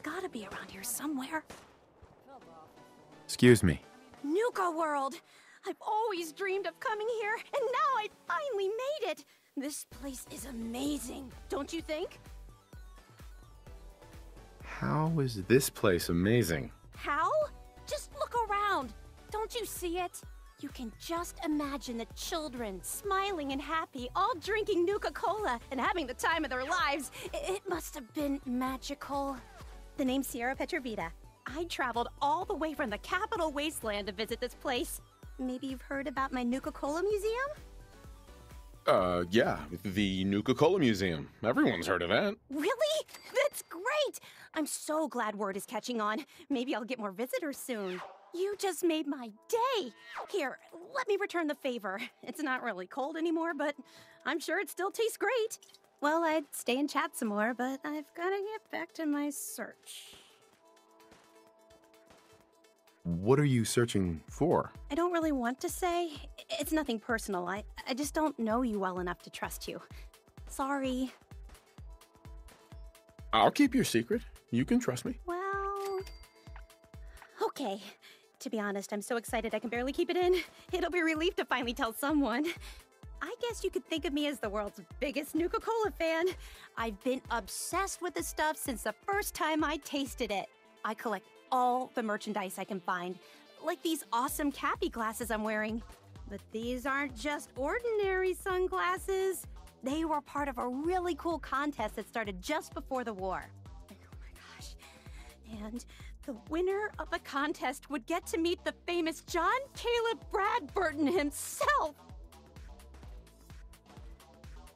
gotta be around here somewhere. Excuse me. Nuka World! I've always dreamed of coming here, and now I finally made it! This place is amazing, don't you think? How is this place amazing? How? Just look around! Don't you see it? You can just imagine the children, smiling and happy, all drinking Nuka-Cola and having the time of their lives. It must have been magical. The name's Sierra Petrovita. I traveled all the way from the capital wasteland to visit this place. Maybe you've heard about my Nuka-Cola museum? Yeah, the Nuka-Cola Museum. Everyone's heard of that. Really? That's great! I'm so glad word is catching on. Maybe I'll get more visitors soon. You just made my day! Here, let me return the favor. It's not really cold anymore, but I'm sure it still tastes great. Well, I'd stay and chat some more, but I've gotta get back to my search. What are you searching for? I don't really want to say. It's nothing personal. I just don't know you well enough to trust you. Sorry. I'll keep your secret. You can trust me. Well... Okay. To be honest, I'm so excited I can barely keep it in. It'll be a relief to finally tell someone. I guess you could think of me as the world's biggest Nuka-Cola fan. I've been obsessed with this stuff since the first time I tasted it. I collect all the merchandise I can find, like these awesome Cappy glasses I'm wearing. But these aren't just ordinary sunglasses. They were part of a really cool contest that started just before the war. Oh my gosh. And the winner of the contest would get to meet the famous John Caleb Bradburton himself.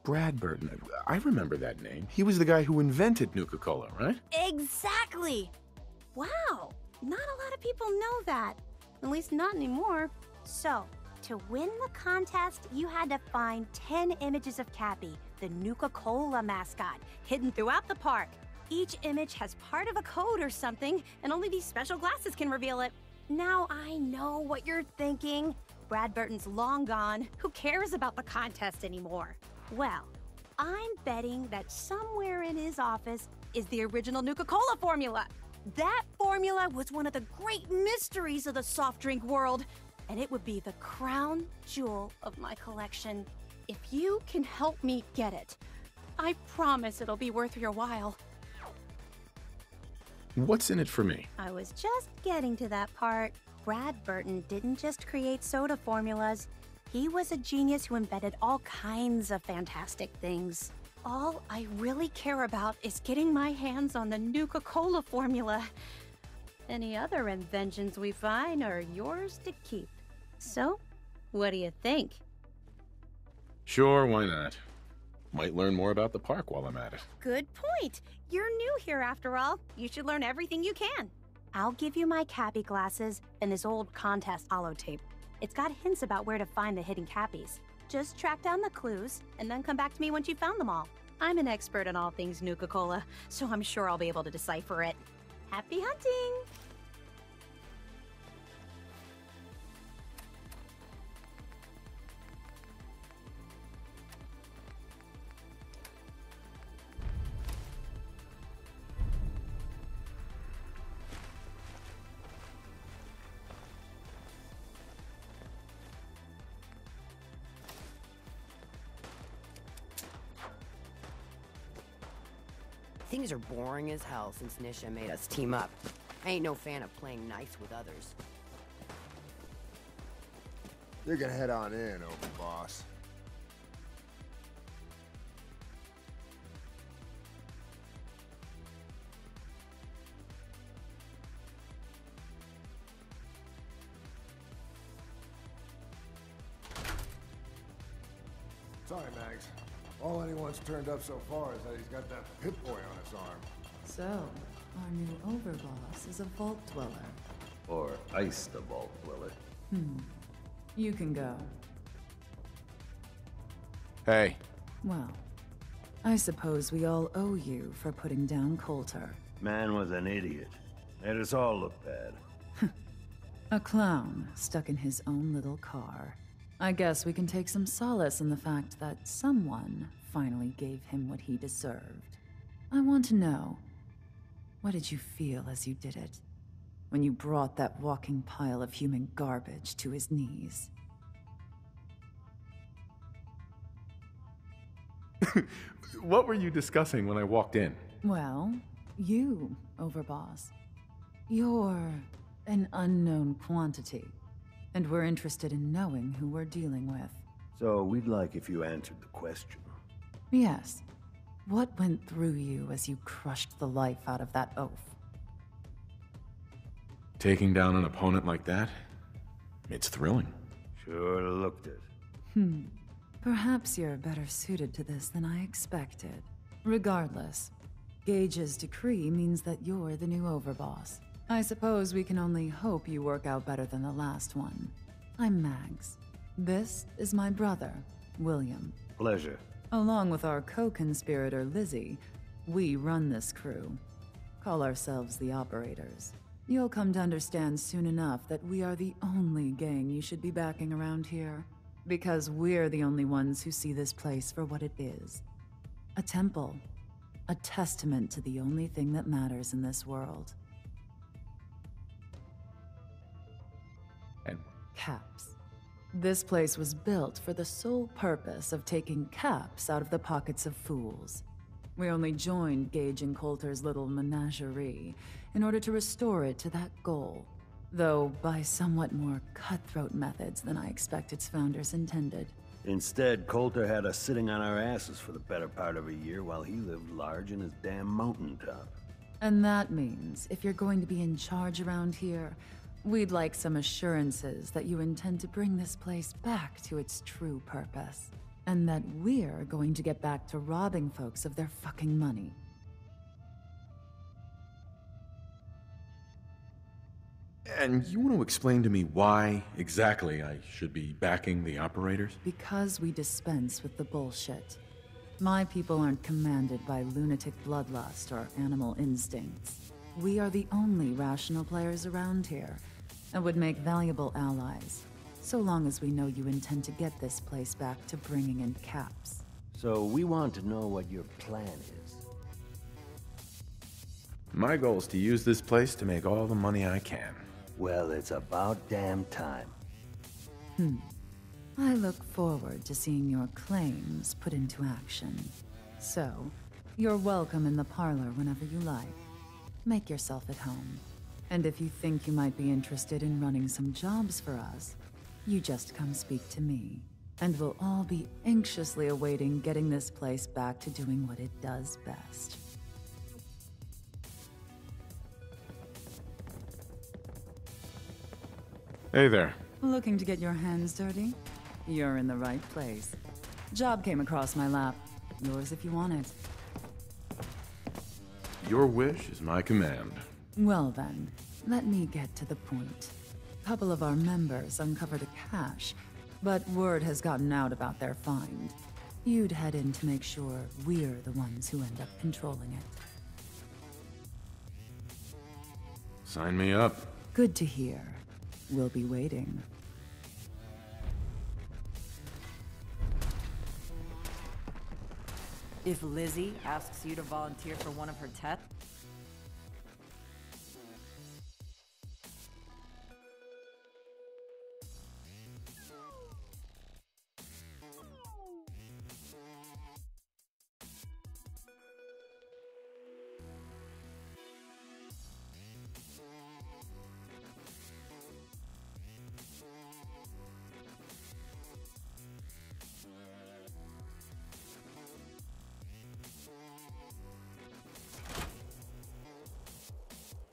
Bradburton. I remember that name. He was the guy who invented Nuka-Cola, right? Exactly! Wow, not a lot of people know that. At least not anymore. So, to win the contest, you had to find 10 images of Cappy, the Nuka-Cola mascot, hidden throughout the park. Each image has part of a code or something, and only these special glasses can reveal it. Now I know what you're thinking. Bradburton's long gone. Who cares about the contest anymore? Well, I'm betting that somewhere in his office is the original Nuka-Cola formula. That formula was one of the great mysteries of the soft drink world, and it would be the crown jewel of my collection. If you can help me get it, I promise it'll be worth your while. What's in it for me? I was just getting to that part. Bradburton didn't just create soda formulas. He was a genius who invented all kinds of fantastic things. All I really care about is getting my hands on the Nuka-Cola formula. Any other inventions we find are yours to keep. So, what do you think? Sure, why not? Might learn more about the park while I'm at it. Good point. You're new here after all. You should learn everything you can. I'll give you my Cappy glasses and this old contest holotape. It's got hints about where to find the hidden Cappies. Just track down the clues, and then come back to me once you've found them all. I'm an expert in all things Nuka-Cola, so I'm sure I'll be able to decipher it. Happy hunting! Things are boring as hell since Nisha made us team up. I ain't no fan of playing nice with others. You can head on in, overboss. Sorry, Mags. All anyone's turned up so far is that he's got that Pip-Boy on his arm. So, our new overboss is a vault dweller. Or ice the vault dweller. You can go. Hey. Well, I suppose we all owe you for putting down Coulter. Man was an idiot. Made us all look bad. A clown stuck in his own little car. I guess we can take some solace in the fact that someone finally gave him what he deserved. I want to know, What did you feel as you did it? When you brought that walking pile of human garbage to his knees? What were you discussing when I walked in? Well, you, Overboss. You're an unknown quantity, and we're interested in knowing who we're dealing with. So we'd like if you answered the question. Yes. What went through you as you crushed the life out of that oaf? Taking down an opponent like that? It's thrilling. Sure looked it. Perhaps you're better suited to this than I expected. Regardless, Gage's decree means that you're the new Overboss. I suppose we can only hope you work out better than the last one. I'm Mags. This is my brother, William. Pleasure. Along with our co-conspirator, Lizzie, we run this crew. Call ourselves the Operators. You'll come to understand soon enough that we are the only gang you should be backing around here. Because we're the only ones who see this place for what it is. A temple. A testament to the only thing that matters in this world. And Caps. This place was built for the sole purpose of taking caps out of the pockets of fools. We only joined Gage and Coulter's little menagerie in order to restore it to that goal, though by somewhat more cutthroat methods than I expect its founders intended. Instead, Coulter had us sitting on our asses for the better part of a year while he lived large in his damn mountaintop. And that means, if you're going to be in charge around here, we'd like some assurances that you intend to bring this place back to its true purpose. And that we're going to get back to robbing folks of their fucking money. And you want to explain to me why exactly I should be backing the Operators? Because we dispense with the bullshit. My people aren't commanded by lunatic bloodlust or animal instincts. We are the only rational players around here, and would make valuable allies, so long as we know you intend to get this place back to bringing in caps. So we want to know what your plan is. My goal is to use this place to make all the money I can. Well, it's about damn time. I look forward to seeing your claims put into action. So, you're welcome in the parlor whenever you like. Make yourself at home. And if you think you might be interested in running some jobs for us, you just come speak to me. And we'll all be anxiously awaiting getting this place back to doing what it does best. Hey there. Looking to get your hands dirty? You're in the right place. Job came across my lap. Yours if you want it. Your wish is my command. Well then, let me get to the point. A couple of our members uncovered a cache, but word has gotten out about their find. You'd head in to make sure we're the ones who end up controlling it. Sign me up. Good to hear. We'll be waiting. If Lizzie asks you to volunteer for one of her tests,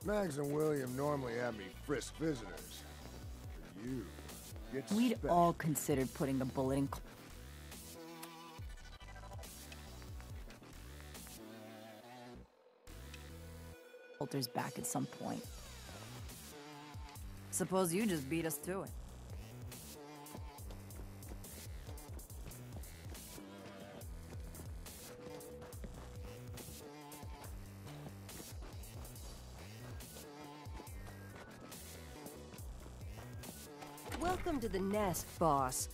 Mags and William normally have me frisk visitors. But you get we'd special. all considered putting a bullet in Coulter's back at some point. Suppose you just beat us to it. Welcome to the nest, boss.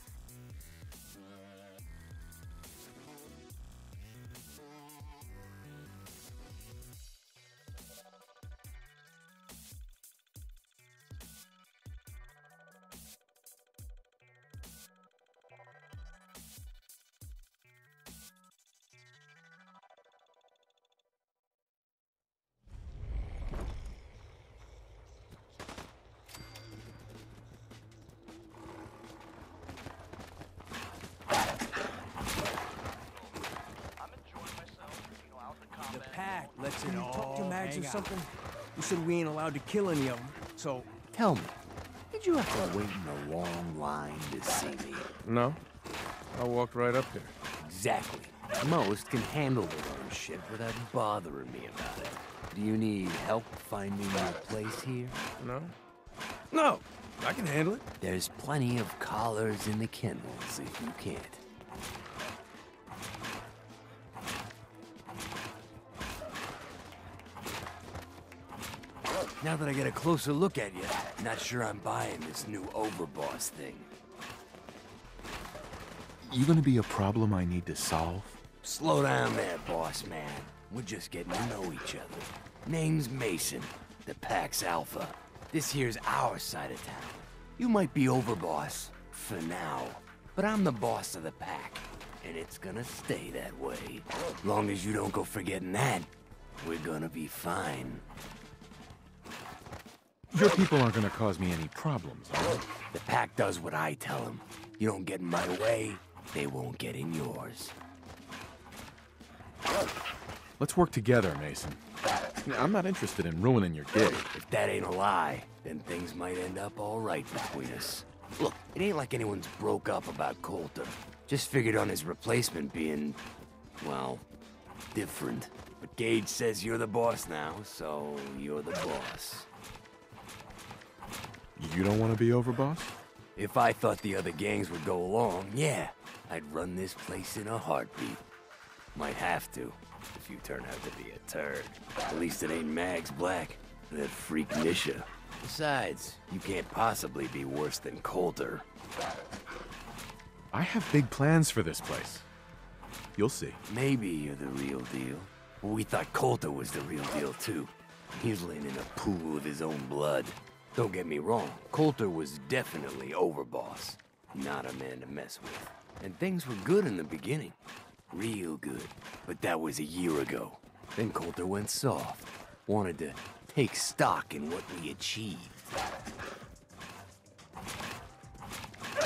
Let's Can it you all talk to Mags or hang out. something? You said we ain't allowed to kill any of them, so... Tell me, did you have to wait in a long line to see me? No. I walked right up here. Exactly. Most can handle their own shit without bothering me about it. Do you need help finding your place here? No? No! I can handle it. There's plenty of collars in the kennels if you can't. Now that I get a closer look at you, not sure I'm buying this new overboss thing. You gonna be a problem I need to solve? Slow down there, boss man. We're just getting to know each other. Name's Mason, the Pax Alpha. This here's our side of town. You might be overboss, for now, but I'm the boss of the pack, and it's gonna stay that way. Long as you don't go forgetting that, we're gonna be fine. Your people aren't gonna cause me any problems, are they? The pack does what I tell them. You don't get in my way, they won't get in yours. Let's work together, Mason. I'm not interested in ruining your gig. If that ain't a lie, then things might end up all right between us. Look, it ain't like anyone's broke up about Coulter. Just figured on his replacement being, well, different. But Gage says you're the boss now, so you're the boss. You don't want to be overboss? If I thought the other gangs would go along, yeah, I'd run this place in a heartbeat. Might have to, if you turn out to be a turd. At least it ain't Mags Black, that freak Nisha. Besides, you can't possibly be worse than Coulter. I have big plans for this place. You'll see. Maybe you're the real deal. But we thought Coulter was the real deal, too. He's laying in a pool of his own blood. Don't get me wrong, Coulter was definitely overboss. Not a man to mess with. And things were good in the beginning. Real good. But that was a year ago. Then Coulter went soft. Wanted to take stock in what we achieved.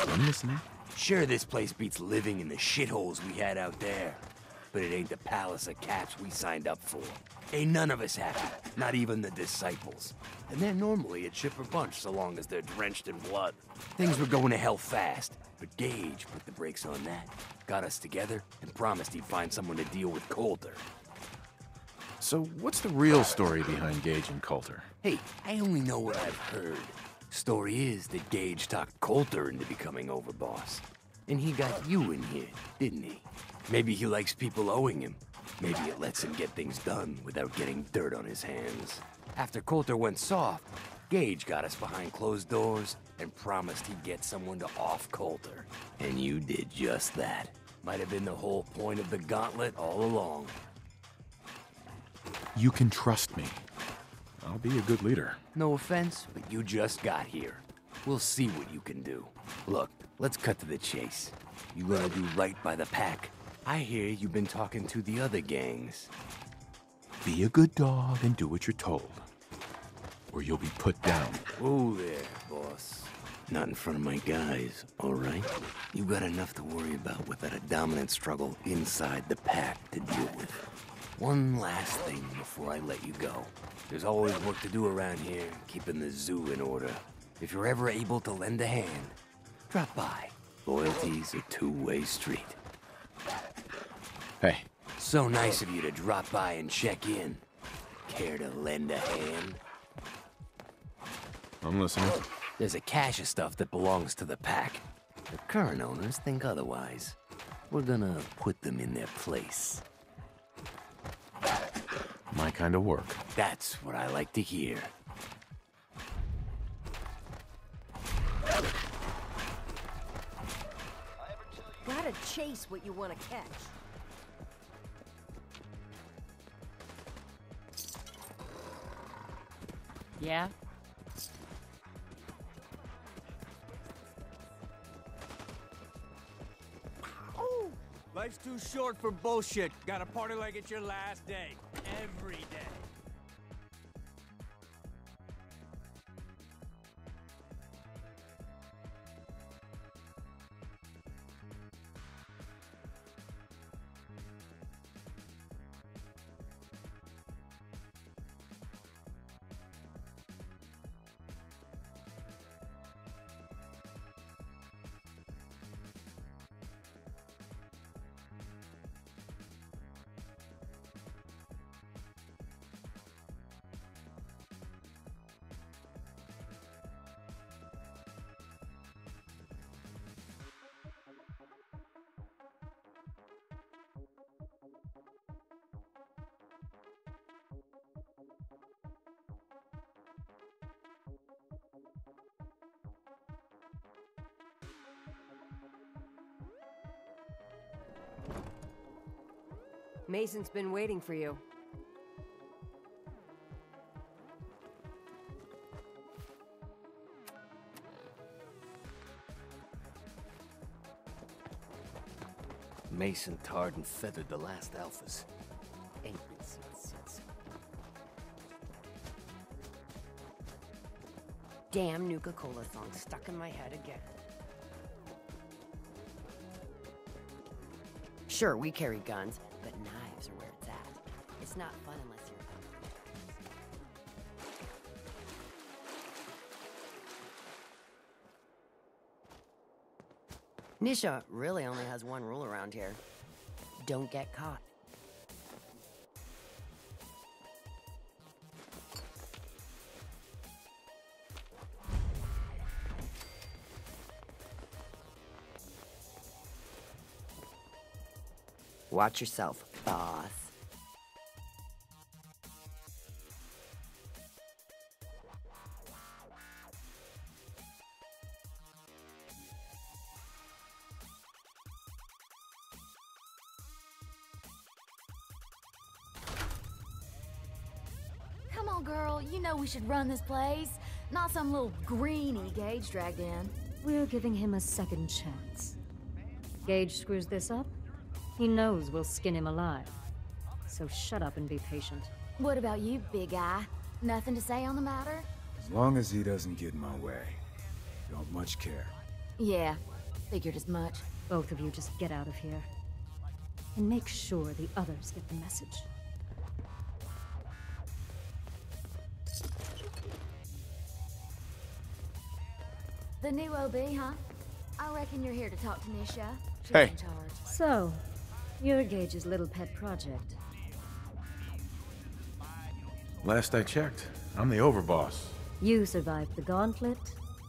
I'm listening. Sure, this place beats living in the shitholes we had out there. But it ain't the palace of caps we signed up for. Ain't none of us happy, not even the disciples. And they're normally a chipper bunch so long as they're drenched in blood. Things were going to hell fast, but Gage put the brakes on that. Got us together and promised he'd find someone to deal with Coulter. So what's the real story behind Gage and Coulter? Hey, I only know what I've heard. Story is that Gage talked Coulter into becoming overboss. And he got you in here, didn't he? Maybe he likes people owing him. Maybe it lets him get things done without getting dirt on his hands. After Coulter went soft, Gage got us behind closed doors and promised he'd get someone to off Coulter. And you did just that. Might have been the whole point of the gauntlet all along. You can trust me. I'll be a good leader. No offense, but you just got here. We'll see what you can do. Look, let's cut to the chase. You gonna do right by the pack. I hear you've been talking to the other gangs. Be a good dog and do what you're told, or you'll be put down. Whoa there, boss. Not in front of my guys, all right? You got enough to worry about without a dominant struggle inside the pack to deal with. One last thing before I let you go. There's always work to do around here, keeping the zoo in order. If you're ever able to lend a hand, drop by. Loyalty's a two-way street. Hey. So nice of you to drop by and check in. Care to lend a hand? I'm listening. There's a cache of stuff that belongs to the pack. The current owners think otherwise. We're gonna put them in their place. My kind of work. That's what I like to hear. Gotta chase what you want to catch. Yeah? Life's too short for bullshit. Gotta party like it's your last day. Every day. Mason's been waiting for you. Mason tarred and feathered the last alphas. Ain't been seen since. Damn Nuka-Cola song stuck in my head again. Sure, we carry guns, but knives are where it's at. It's not fun unless you're Nisha really only has one rule around here. Don't get caught. Watch yourself, boss. Come on, girl. You know we should run this place. Not some little greenie Gage dragged in. We're giving him a second chance. Gage screws this up, he knows we'll skin him alive. So shut up and be patient. What about you, big guy? Nothing to say on the matter? As long as he doesn't get in my way. Don't much care. Yeah, figured as much. Both of you just get out of here. And make sure the others get the message. The new OB, huh? I reckon you're here to talk to Nisha. She's Hey. in charge. So, you're Gage's little pet project. Last I checked, I'm the overboss. You survived the gauntlet,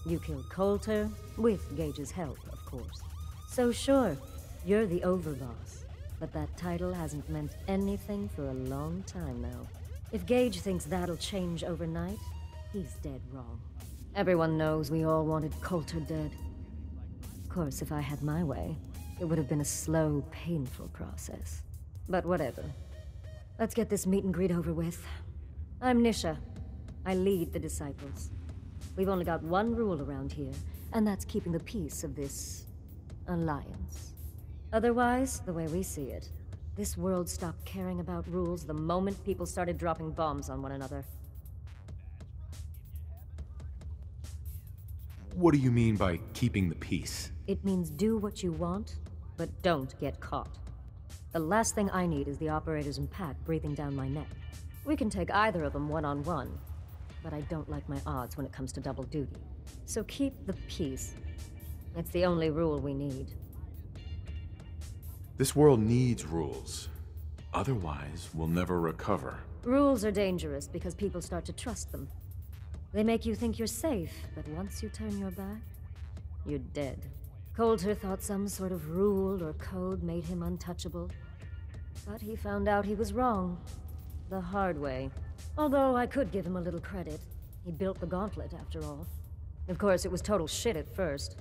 you killed Coulter, with Gage's help, of course. So sure, you're the overboss, but that title hasn't meant anything for a long time now. If Gage thinks that'll change overnight, he's dead wrong. Everyone knows we all wanted Coulter dead. Of course, if I had my way, it would have been a slow, painful process. But whatever. Let's get this meet and greet over with. I'm Nisha. I lead the Disciples. We've only got one rule around here, and that's keeping the peace of this alliance. Otherwise, the way we see it, this world stopped caring about rules the moment people started dropping bombs on one another. What do you mean by keeping the peace? It means do what you want, but don't get caught. The last thing I need is the operators and Pat breathing down my neck. We can take either of them one-on-one, but I don't like my odds when it comes to double duty. So keep the peace. It's the only rule we need. This world needs rules. Otherwise, we'll never recover. Rules are dangerous because people start to trust them. They make you think you're safe, but once you turn your back, you're dead. Coulter thought some sort of rule or code made him untouchable. But he found out he was wrong. The hard way. Although I could give him a little credit. He built the gauntlet, after all. Of course, it was total shit at first.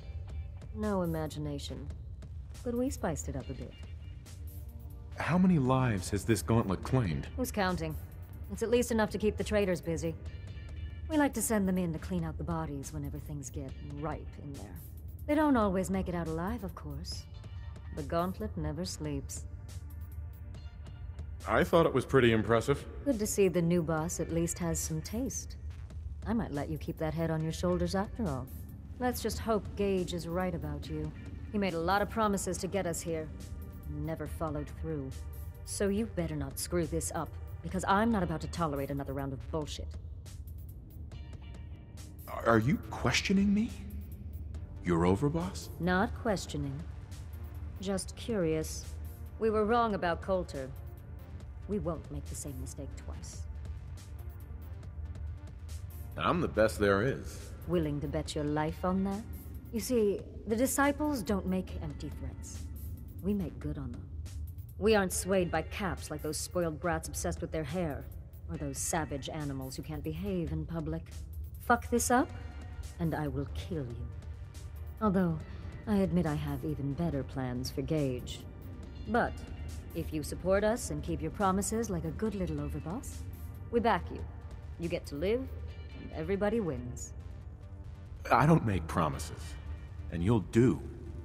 No imagination. But we spiced it up a bit. How many lives has this gauntlet claimed? Who's counting? It's at least enough to keep the traders busy. We like to send them in to clean out the bodies whenever things get ripe in there. They don't always make it out alive, of course. The gauntlet never sleeps. I thought it was pretty impressive. Good to see the new boss at least has some taste. I might let you keep that head on your shoulders after all. Let's just hope Gage is right about you. He made a lot of promises to get us here. Never followed through. So you better not screw this up, because I'm not about to tolerate another round of bullshit. Are you questioning me? You're overboss? Not questioning. Just curious. We were wrong about Coulter. We won't make the same mistake twice. I'm the best there is. Willing to bet your life on that? You see, the Disciples don't make empty threats. We make good on them. We aren't swayed by caps like those spoiled brats obsessed with their hair, or those savage animals who can't behave in public. Fuck this up, and I will kill you. Although, I admit I have even better plans for Gage. But, If you support us and keep your promises like a good little overboss, we back you. You get to live, and everybody wins. I don't make promises, and you'll do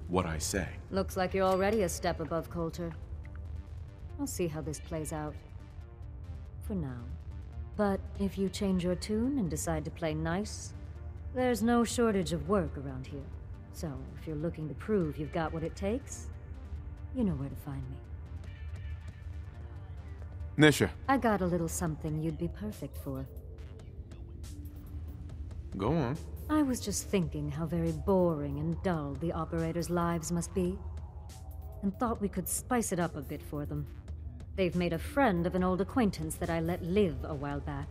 what I say. Looks like you're already a step above Coulter. I'll see how this plays out. For now. But if you change your tune and decide to play nice, there's no shortage of work around here. So, if you're looking to prove you've got what it takes, you know where to find me. Nisha. I got a little something you'd be perfect for. Go on. I was just thinking how very boring and dull the operators' lives must be, and thought we could spice it up a bit for them. They've made a friend of an old acquaintance that I let live a while back.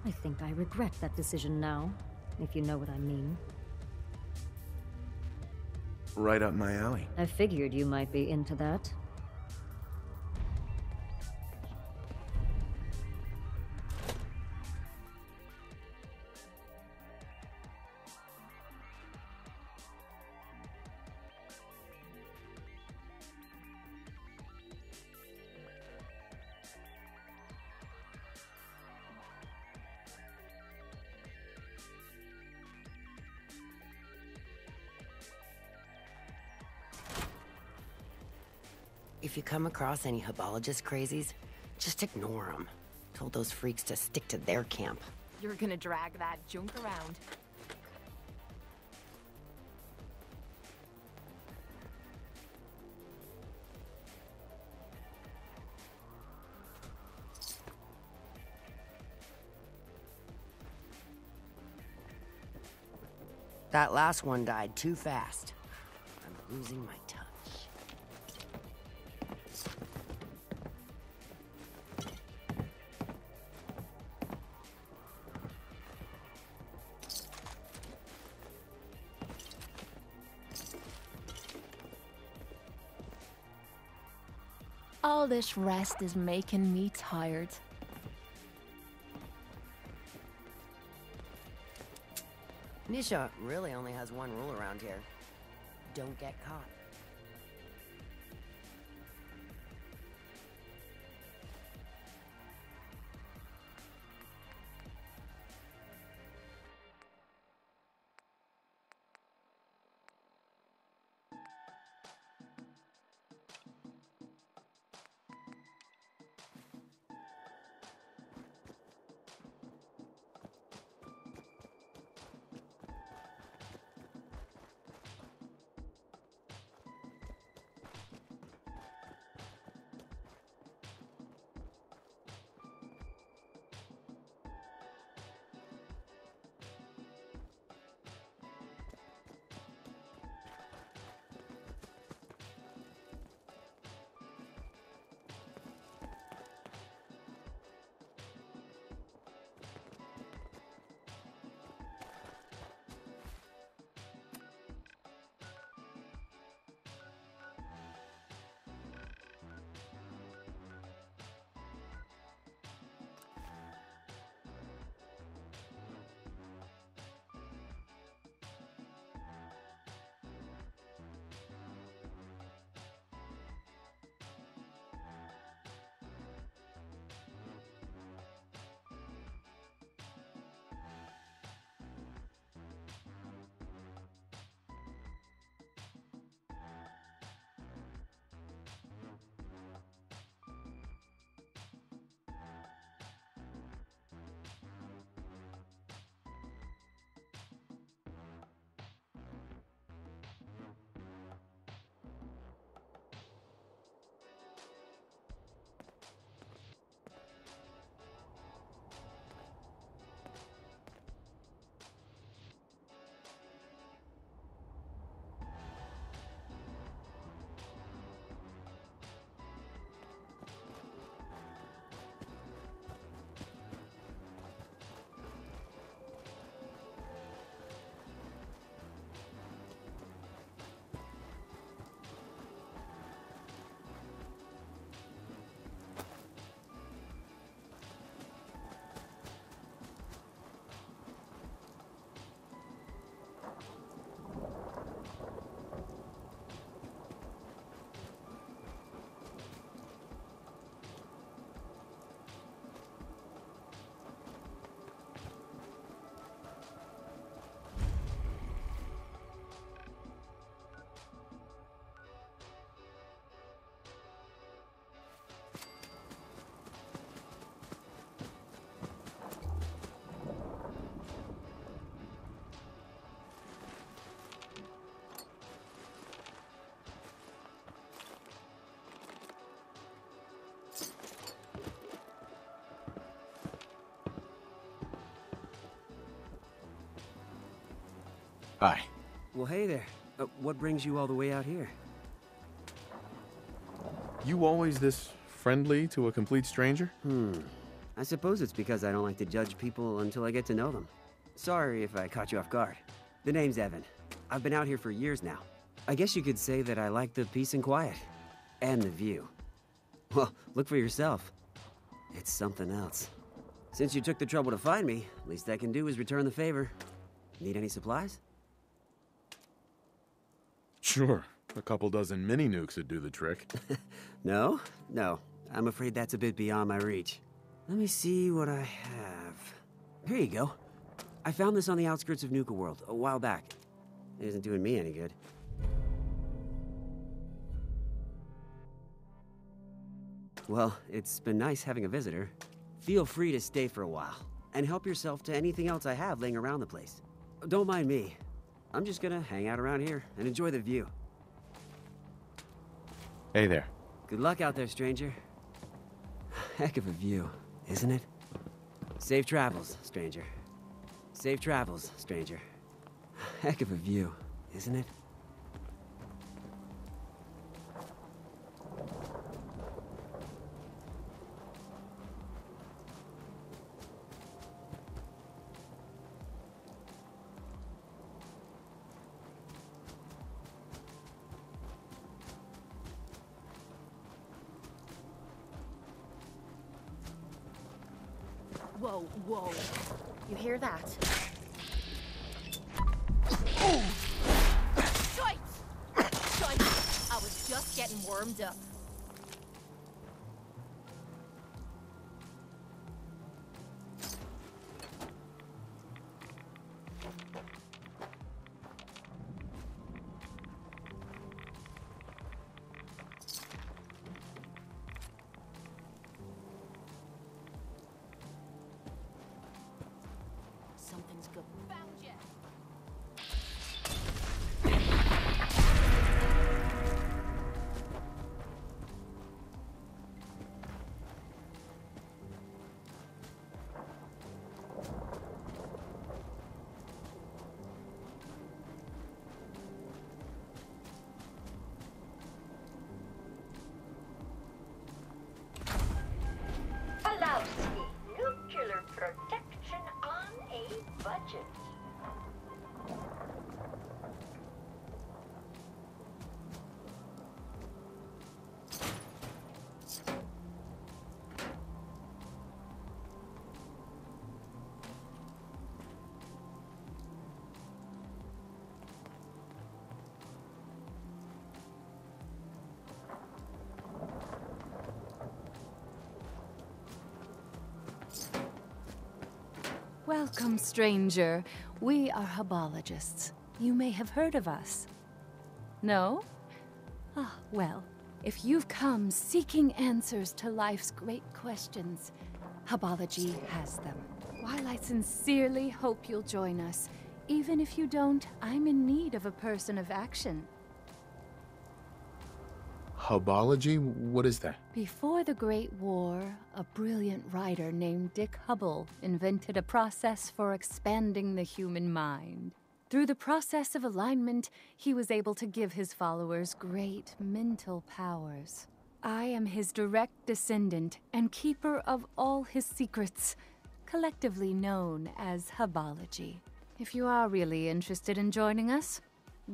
I think I regret that decision now, if you know what I mean. Right up my alley. I figured you might be into that. If you come across any Hebologist crazies, just ignore them. Told those freaks to stick to their camp. You're gonna drag that junk around. That last one died too fast. I'm losing my touch. All this rest is making me tired. Nisha really only has one rule around here. Don't get caught. Hi. Well, hey there. What brings you all the way out here? You always this friendly to a complete stranger? I suppose it's because I don't like to judge people until I get to know them. Sorry if I caught you off guard. The name's Evan. I've been out here for years now. I guess you could say that I like the peace and quiet. And the view. Well, look for yourself. It's something else. Since you took the trouble to find me, least I can do is return the favor. Need any supplies? Sure. A couple dozen mini nukes would do the trick. No? No. I'm afraid that's a bit beyond my reach. Let me see what I have. Here you go. I found this on the outskirts of Nuka World a while back. It isn't doing me any good. Well, it's been nice having a visitor. Feel free to stay for a while, and help yourself to anything else I have laying around the place. Don't mind me. I'm just gonna hang out around here and enjoy the view. Hey there. Good luck out there, stranger. Heck of a view, isn't it? Safe travels, stranger. Safe travels, stranger. Heck of a view, isn't it? Whoa, whoa. You hear that? Shite! Shite! I was just getting warmed up. Something's good. Found you. Alowski, nuclear protection on a budget. Welcome, stranger. We are Hubologists. You may have heard of us. No? Ah, well, if you've come seeking answers to life's great questions, Hubology has them. While I sincerely hope you'll join us, even if you don't, I'm in need of a person of action. Hubology? What is that? Before the Great War, a brilliant writer named Dick Hubble invented a process for expanding the human mind. Through the process of alignment, he was able to give his followers great mental powers. I am his direct descendant and keeper of all his secrets, collectively known as Hubology. If you are really interested in joining us,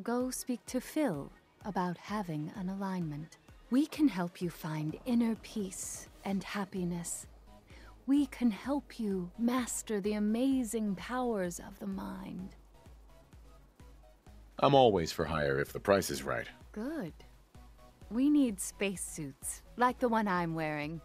go speak to Phil about having an alignment. We can help you find inner peace and happiness. We can help you master the amazing powers of the mind. I'm always for hire if the price is right. Good. We need spacesuits, like the one I'm wearing.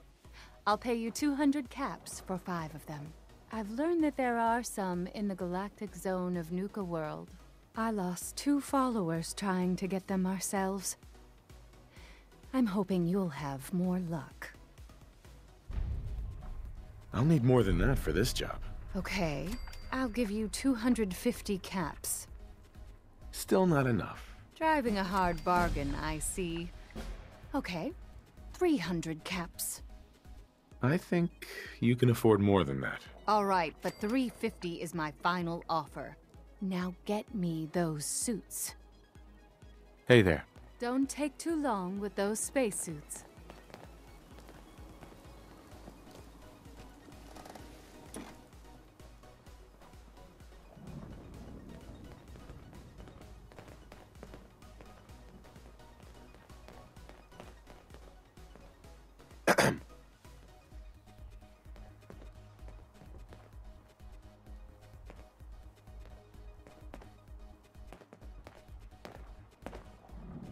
I'll pay you 200 caps for 5 of them. I've learned that there are some in the galactic zone of Nuka World. I lost 2 followers trying to get them ourselves. I'm hoping you'll have more luck. I'll need more than that for this job. Okay, I'll give you 250 caps. Still not enough. Driving a hard bargain, I see. Okay, 300 caps. I think you can afford more than that. All right, but 350 is my final offer. Now get me those suits. Hey there. Don't take too long with those spacesuits.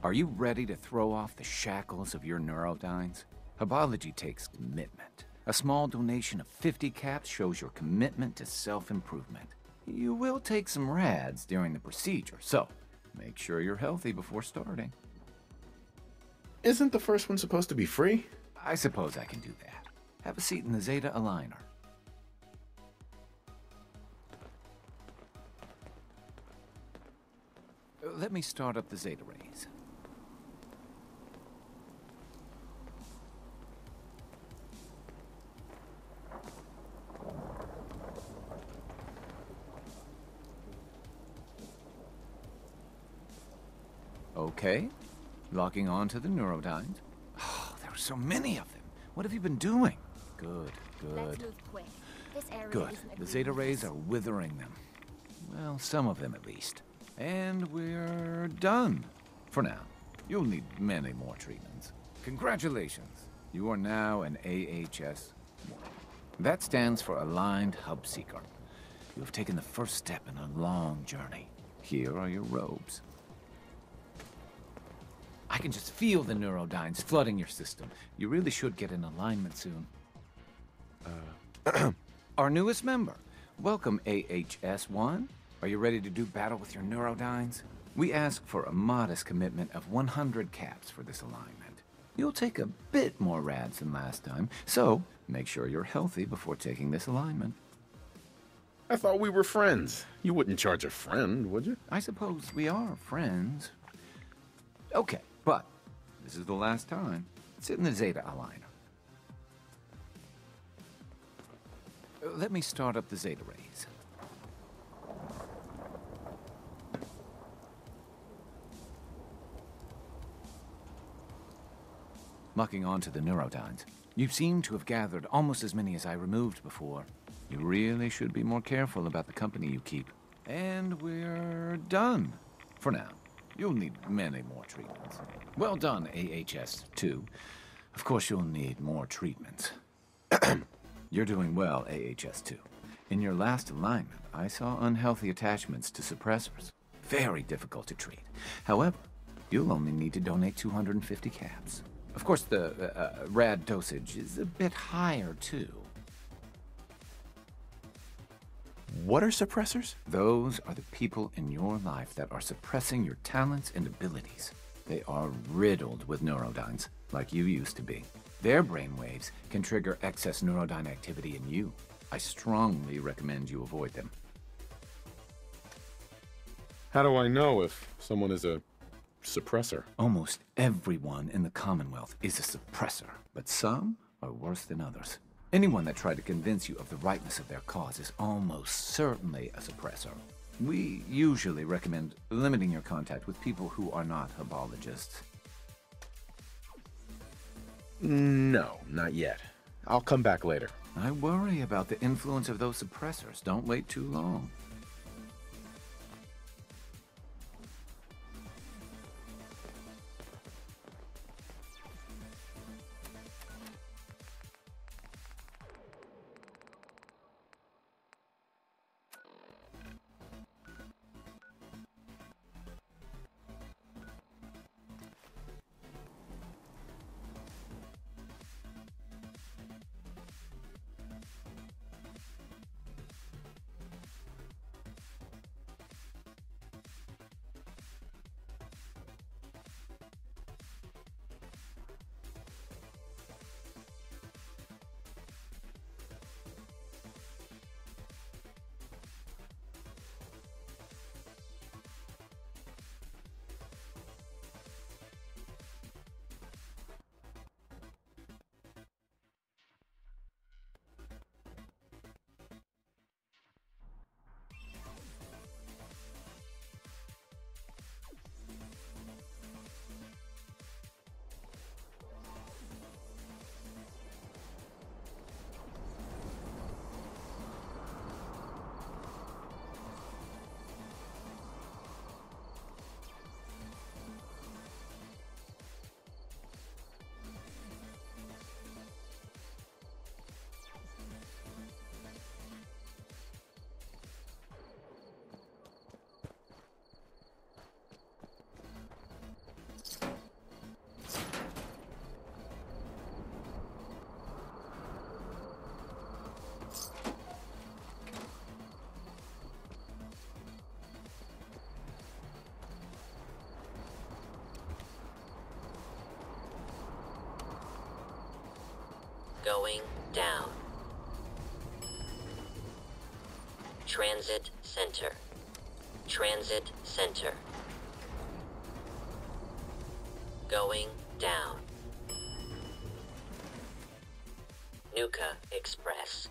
Are you ready to throw off the shackles of your neurodynes? Herbology takes commitment. A small donation of 50 caps shows your commitment to self-improvement. You will take some rads during the procedure, so make sure you're healthy before starting. Isn't the first one supposed to be free? I suppose I can do that. Have a seat in the Zeta Aligner. Let me start up the Zeta rays. Okay, locking on to the neurodynes. Oh, there are so many of them. What have you been doing? Good, Let's good. move quick. This area Good. isn't The agreeing Zeta with rays us. are withering them. Well, some of them at least. And we're done. For now. You'll need many more treatments. Congratulations. You are now an AHS-1. That stands for Aligned Hub Seeker. You have taken the first step in a long journey. Here are your robes. I can just feel the neurodynes flooding your system. You really should get in alignment soon. Our newest member. Welcome, AHS-1. Are you ready to do battle with your neurodynes? We ask for a modest commitment of 100 caps for this alignment. You'll take a bit more rads than last time, so make sure you're healthy before taking this alignment. I thought we were friends. You wouldn't charge a friend, would you? I suppose we are friends. Okay, but this is the last time. Sit in the Zeta Aligner. Let me start up the Zeta rays. Locking onto the neurodynes. You seem to have gathered almost as many as I removed before. You really should be more careful about the company you keep. And we're done. For now. You'll need many more treatments. Well done, AHS-2. Of course you'll need more treatments. You're doing well, AHS-2. In your last alignment, I saw unhealthy attachments to suppressors. Very difficult to treat. However, you'll only need to donate 250 caps. Of course, the rad dosage is a bit higher, too. What are suppressors? Those are the people in your life that are suppressing your talents and abilities. They are riddled with neurodynes, like you used to be. Their brainwaves can trigger excess neurodyne activity in you. I strongly recommend you avoid them. How do I know if someone is a suppressor? Almost everyone in the Commonwealth is a suppressor, but some are worse than others. Anyone that tried to convince you of the rightness of their cause is almost certainly a suppressor. We usually recommend limiting your contact with people who are not herbologists. No, not yet. I'll come back later. I worry about the influence of those suppressors. Don't wait too long. Going down. Transit Center. Transit Center. Going down. Nuka Express.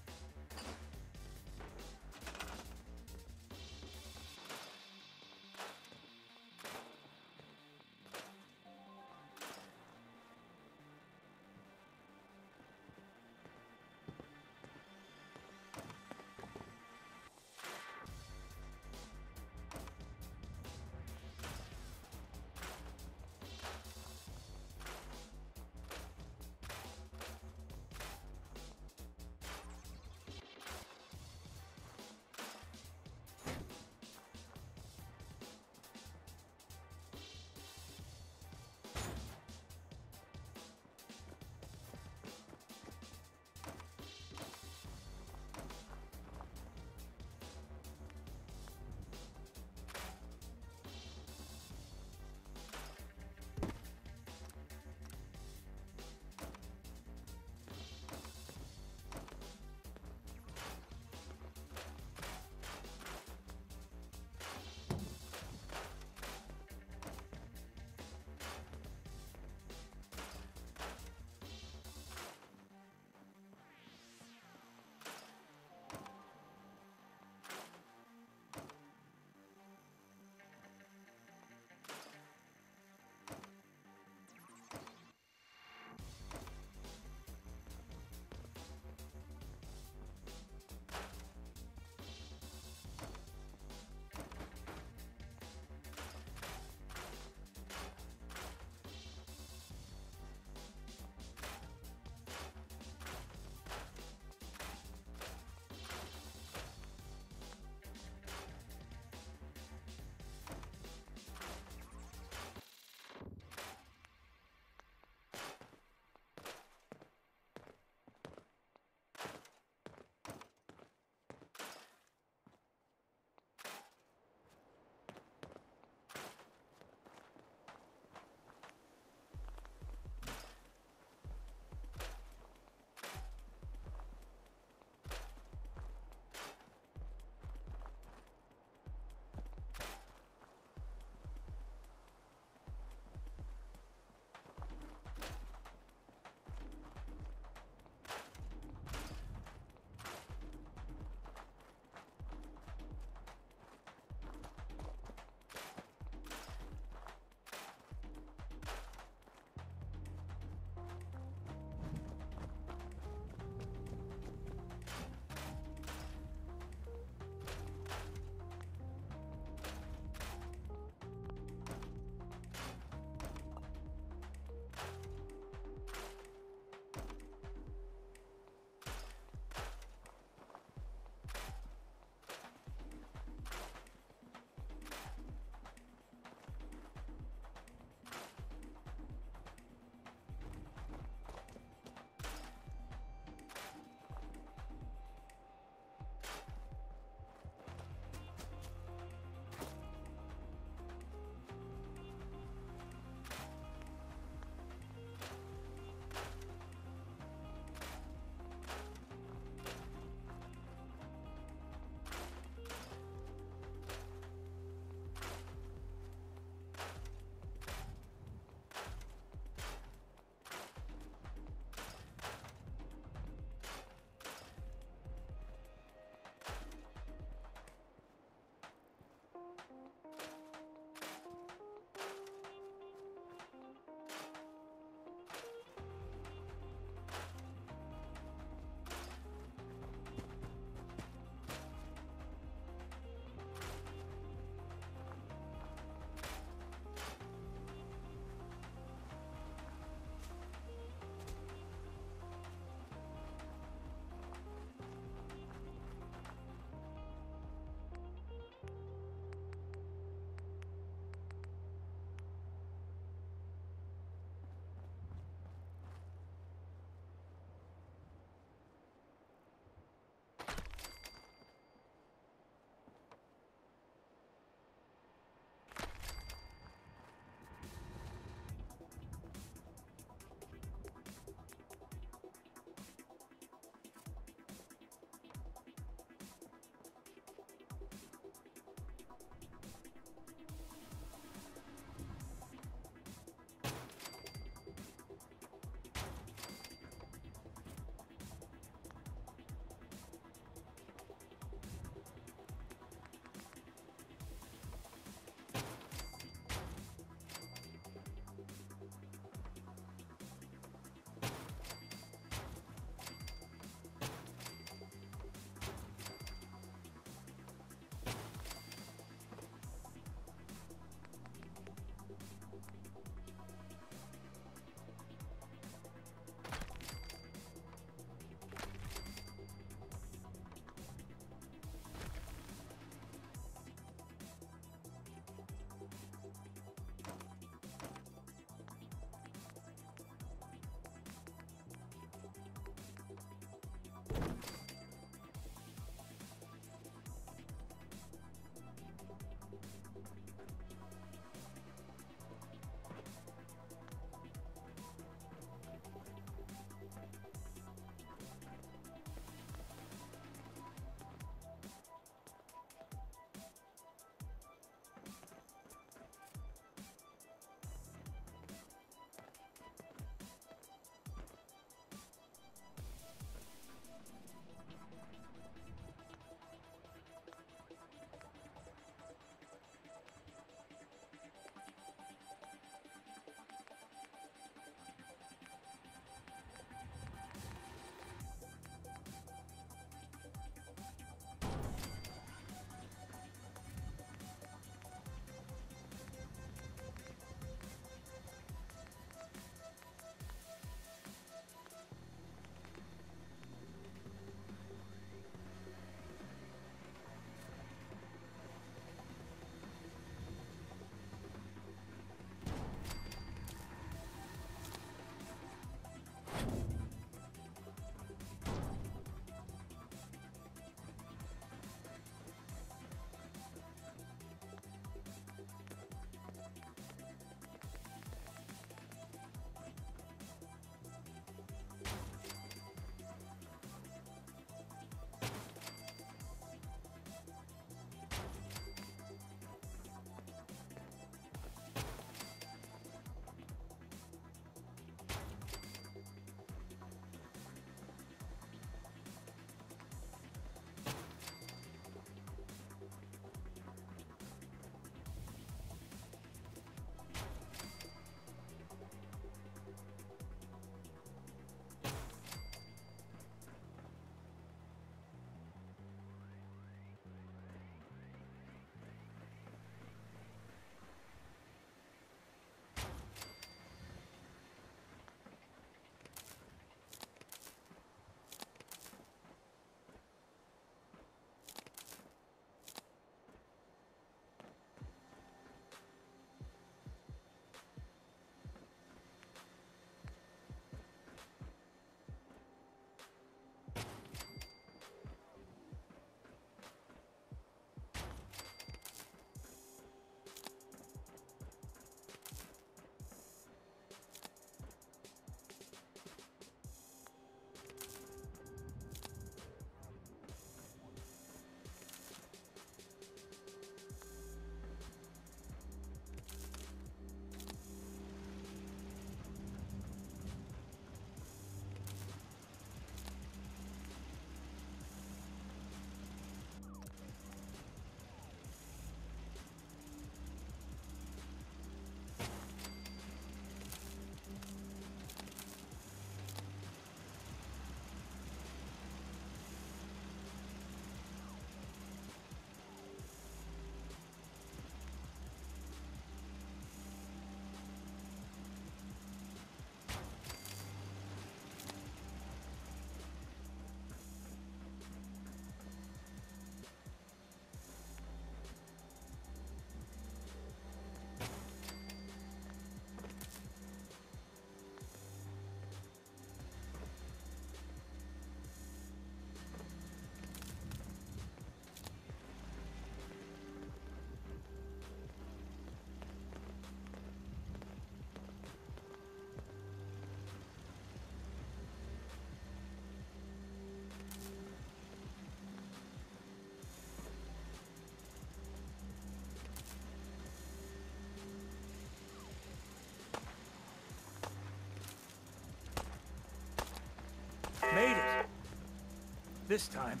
this time.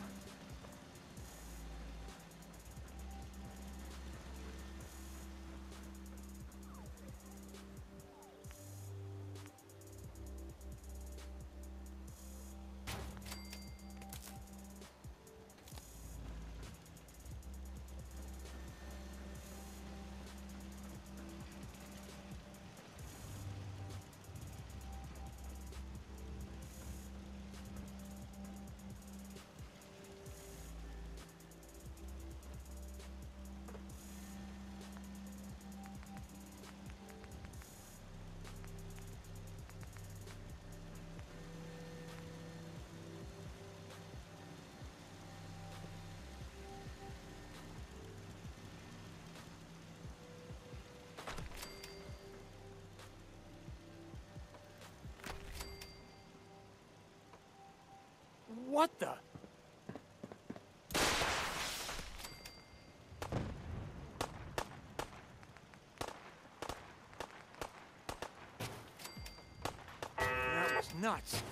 What the? That was nuts.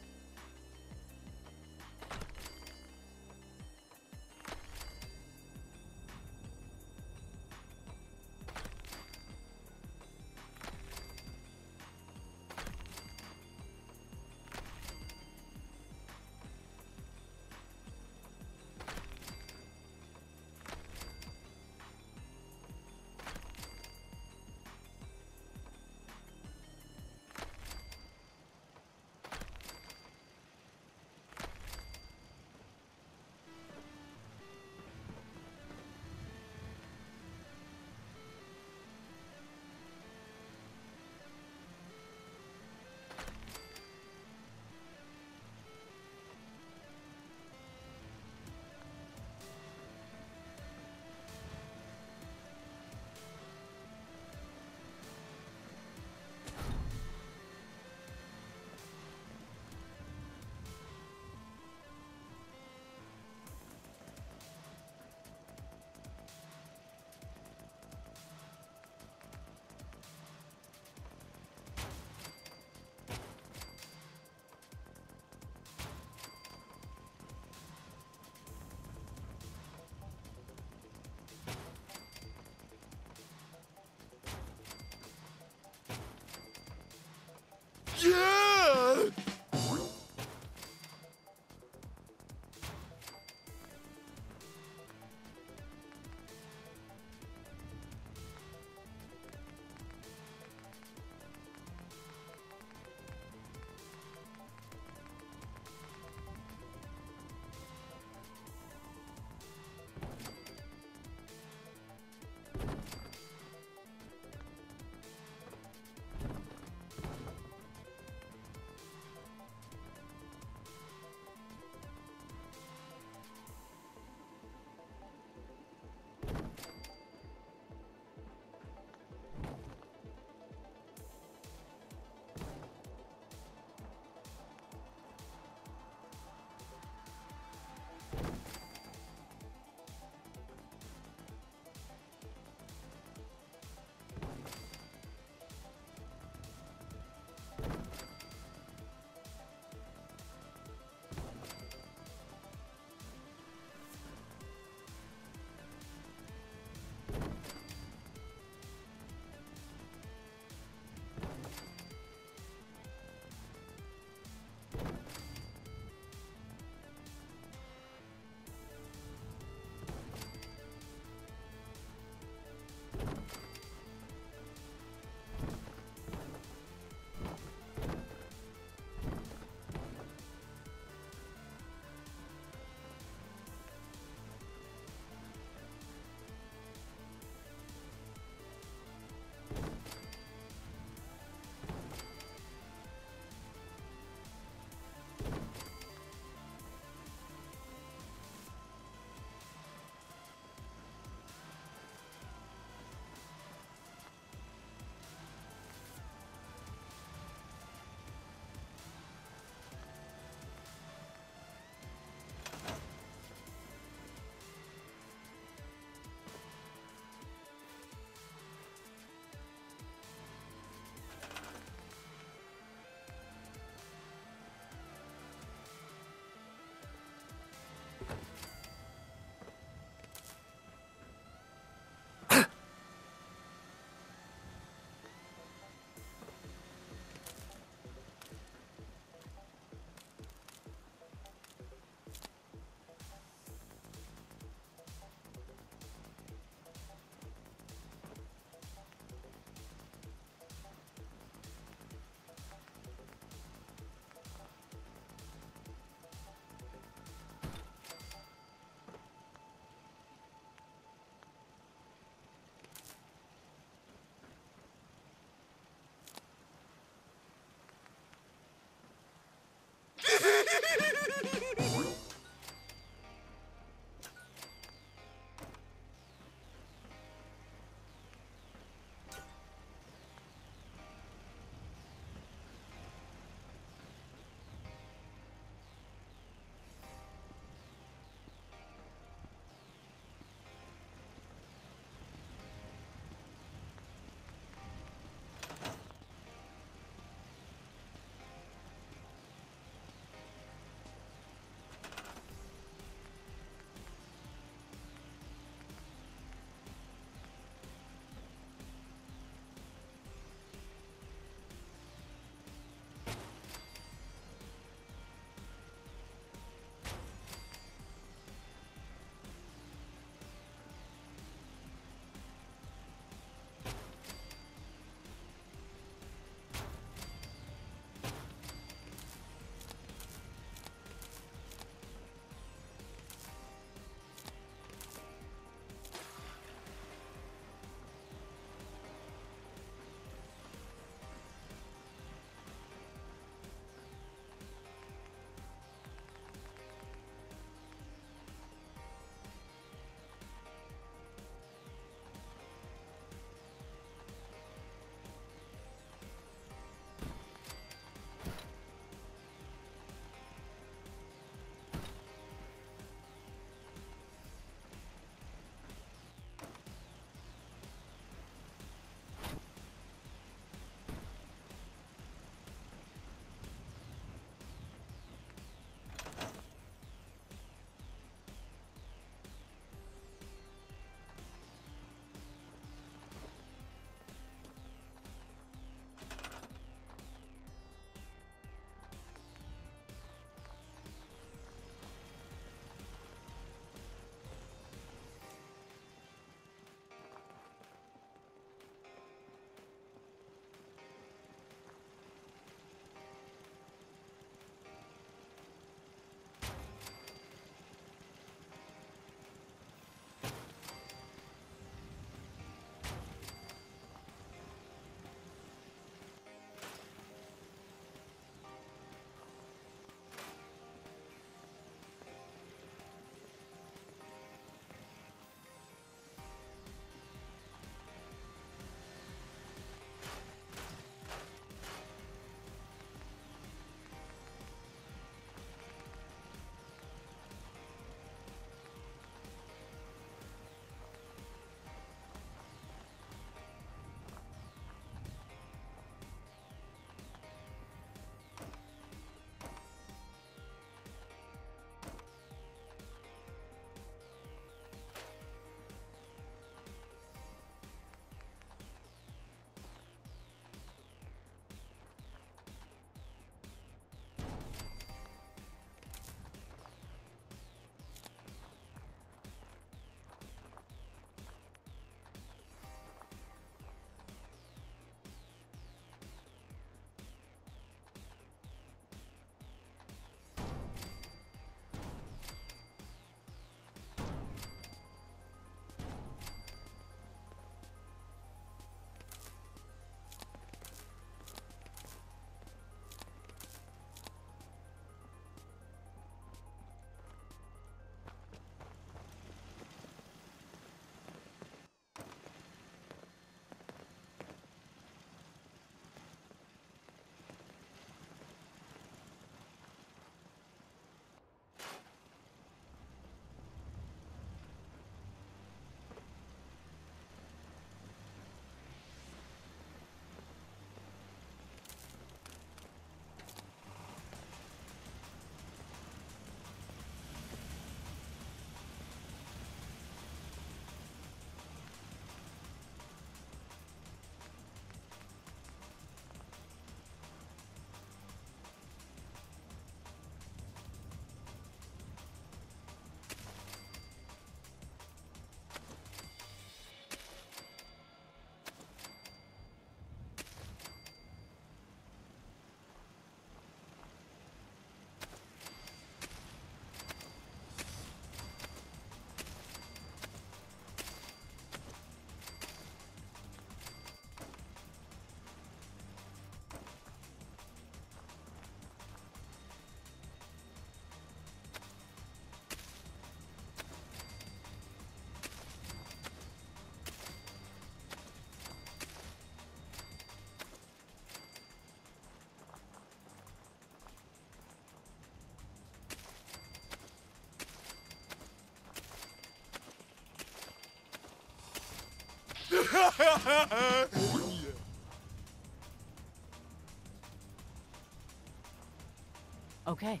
Okay.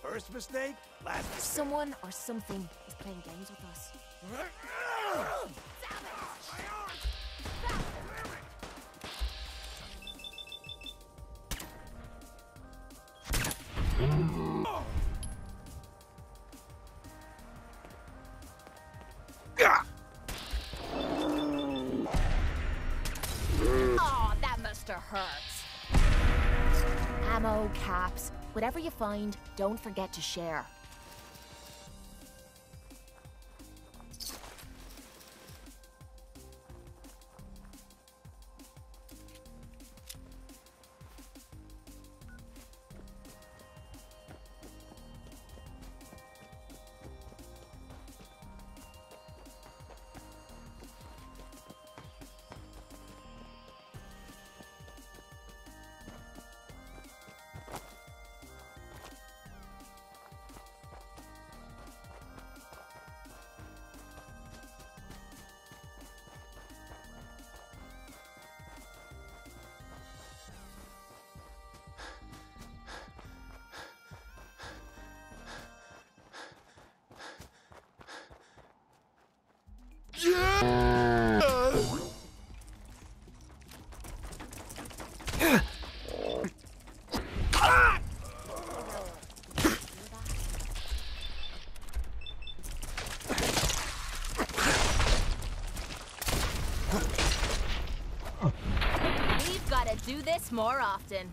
First mistake, last mistake. Someone or something is playing games with us. Oh, that musta hurt. Ammo, caps, whatever you find, don't forget to share. We've got to do this more often.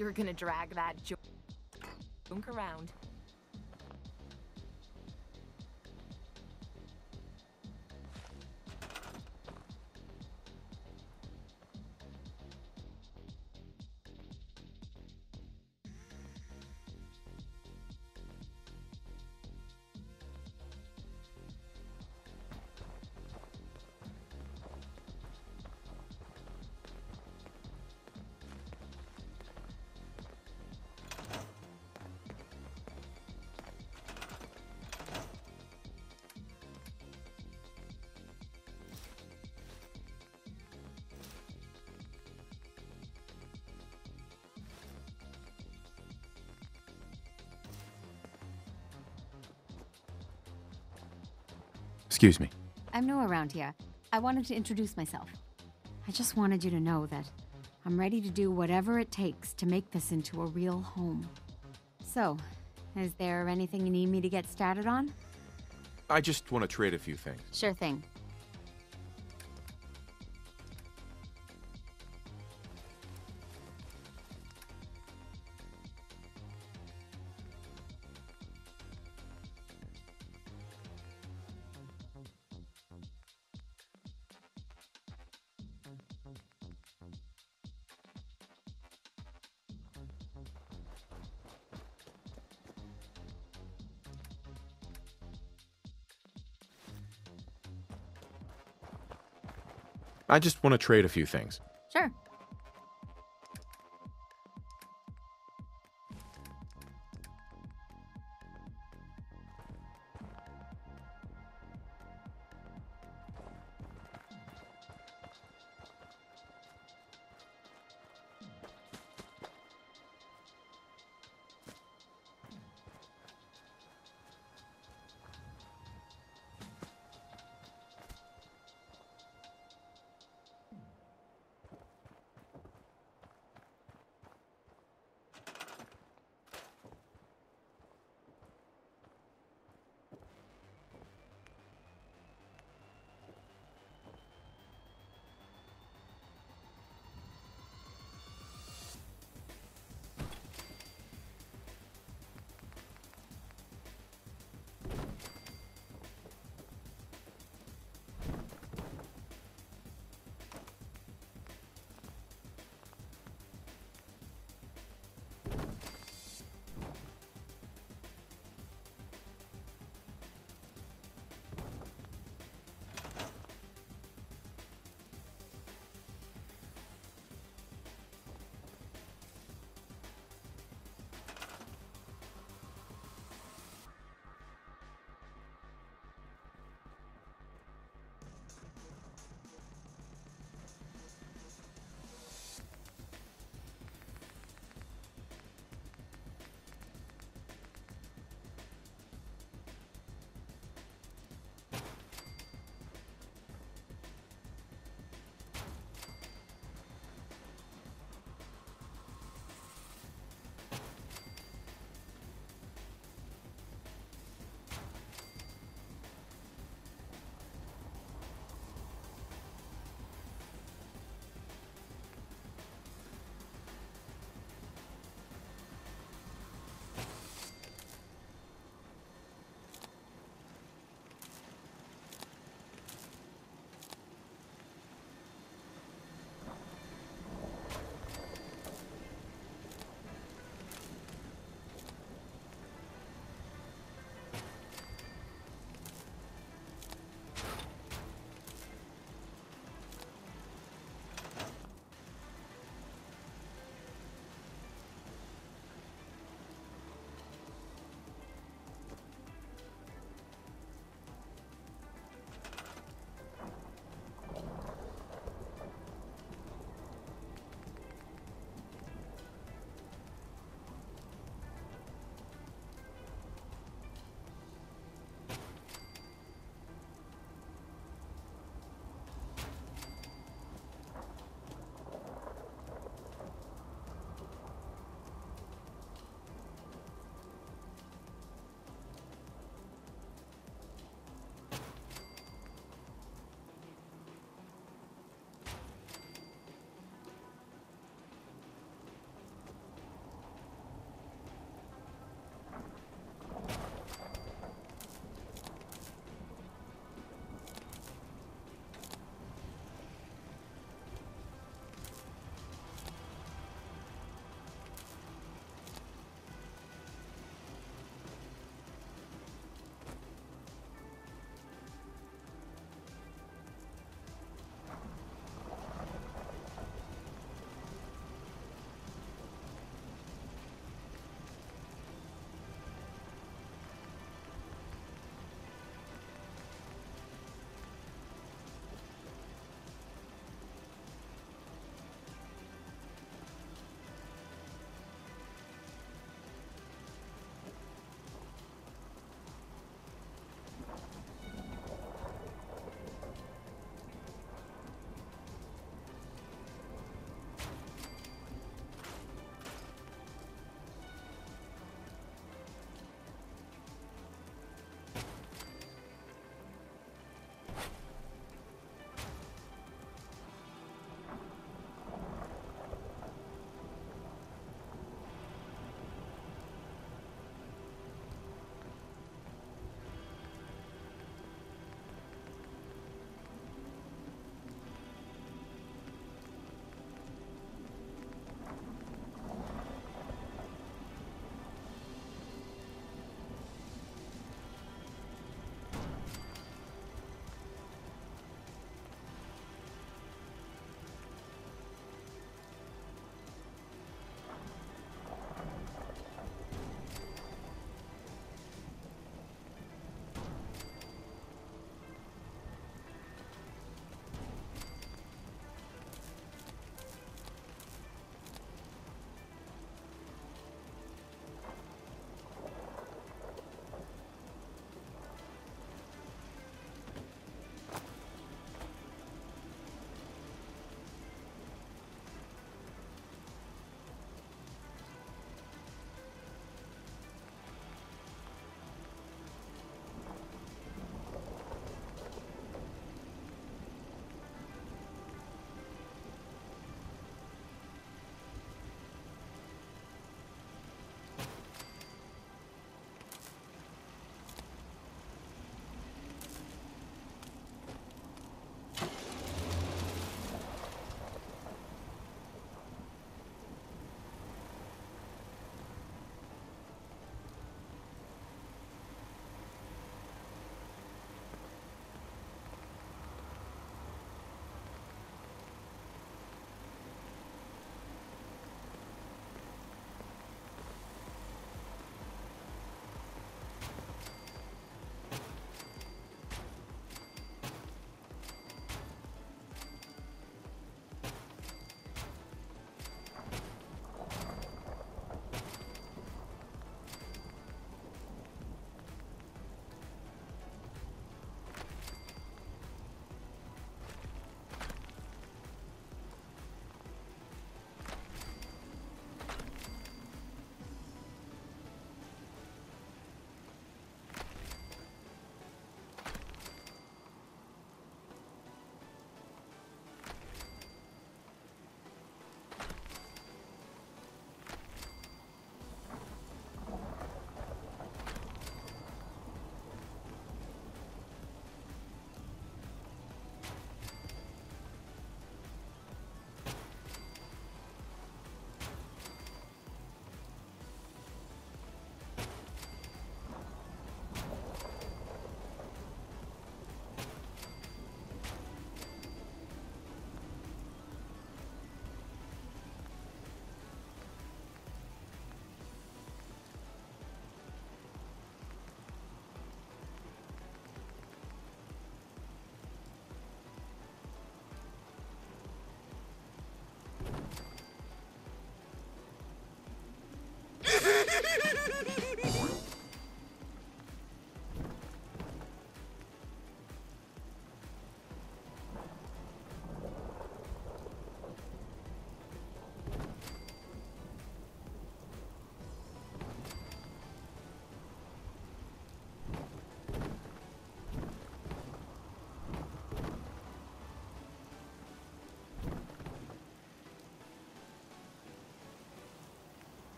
You're gonna drag that junk around. Excuse me. I'm new around here. I wanted to introduce myself. I just wanted you to know that I'm ready to do whatever it takes to make this into a real home. So, is there anything you need me to get started on? I just want to trade a few things. Sure thing. I just want to trade a few things. Sure.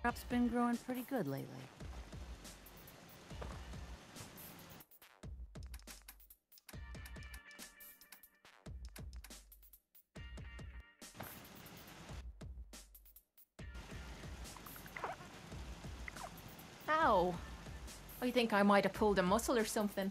Crop's been growing pretty good lately. Ow. I think I might have pulled a muscle or something.